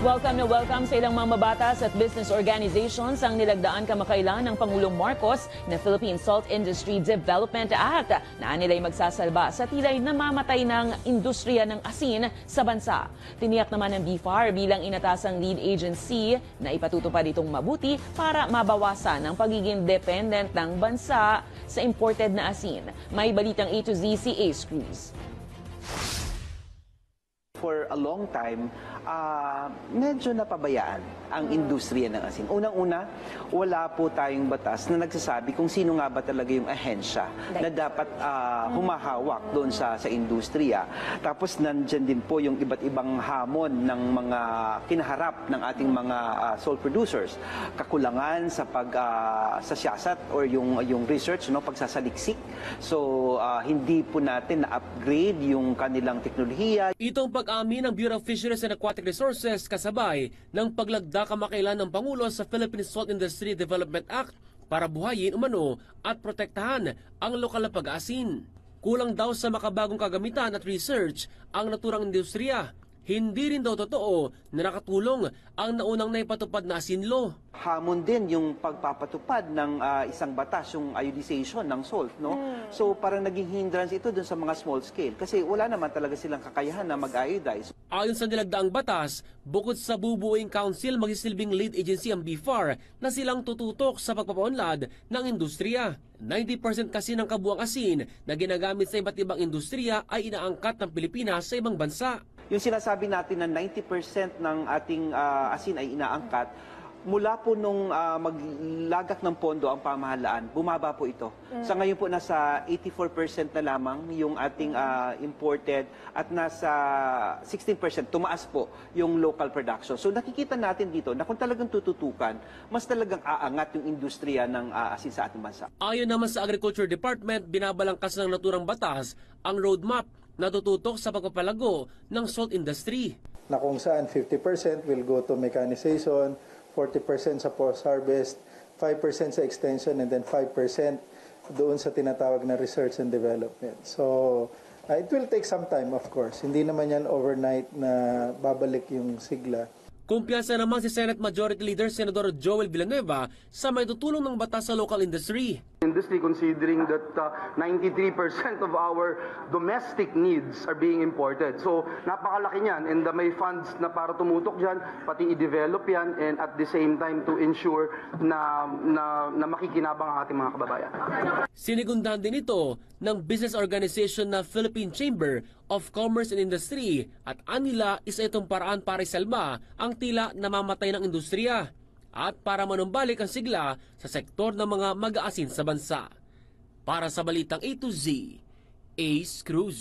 Welcome sa ilang mambabatas at business organizations ang nilagdaan kamakailan ng Pangulong Marcos na Philippine Salt Industry Development Act na nila'y magsasalba sa tila'y namamatay ng industriya ng asin sa bansa. Tiniyak naman ng BFAR bilang inatasang lead agency na ipatutupad itong mabuti para mabawasan ang pagiging dependent ng bansa sa imported na asin. May balitang A to Z si Ace Cruz. For a long time, medyo napabayaan ang industriya ng asin. Unang-una, wala po tayong batas na nagsasabi kung sino nga ba talaga yung ahensya na dapat humahawak doon sa industriya. Tapos nandyan din po yung iba't ibang hamon ng mga kinaharap ng ating mga salt producers. Kakulangan sa sa siyasat or yung research, pagsasaliksik. So hindi po natin na-upgrade yung kanilang teknolohiya. Itong pag-amin ng Bureau of Fisheries and Aquatic Resources kasabay ng paglagda kamakailan ng Pangulo sa Philippine Salt Industry Development Act para buhayin umano at protektahan ang lokal na pag-aasin. Kulang daw sa makabagong kagamitan at research ang naturang industriya. Hindi rin daw totoo na nakatulong ang naunang naipatupad na asin law. Hamon din yung pagpapatupad ng isang batas, yung iodization ng salt, no? So parang naging hindrance ito dun sa mga small scale kasi wala naman talaga silang kakayahan na mag-iodize. Ayon sa nilagdaang batas, bukod sa bubuing council, magsisilbing lead agency ang BFAR na silang tututok sa pagpapaunlad ng industriya. 90% kasi ng kabuang asin na ginagamit sa iba't ibang industriya ay inaangkat ng Pilipinas sa ibang bansa. Yung sinasabi natin na 90% ng ating asin ay inaangkat, mula po nung maglagak ng pondo ang pamahalaan, bumaba po ito. Sa ngayon po nasa 84% na lamang yung ating imported at nasa 16% tumaas po yung local production. So nakikita natin dito na kung talagang tututukan, mas talagang aangat yung industriya ng asin sa ating bansa. Ayon naman sa Agriculture Department, binabalangkas ng naturang batas ang roadmap na tututok sa pagpapalago ng salt industry. Na kung saan 50% will go to mechanization, 40% sa post-harvest, 5% sa extension, and then 5% doon sa tinatawag na research and development. So, it will take some time, of course. Hindi naman yan overnight na babalik yung sigla. Kumpiyansa naman si Senate Majority Leader Senador Joel Villanueva sa may tutulong ng batas sa local industry. Industry, considering that 93% of our domestic needs are being imported. So napakalaki niyan and may funds na para tumutok dyan, pati i-develop yan and at the same time to ensure na makikinabang ang ating mga kababayan. Sinigundahan din ito ng business organization na Philippine Chamber of Commerce and Industry at anila isa itong paraan para isalba ang tila namamatay ng industriya at para manumbalik ang sigla sa sektor ng mga mag-aasin sa bansa. Para sa Balitang A to Z, Ace Cruz.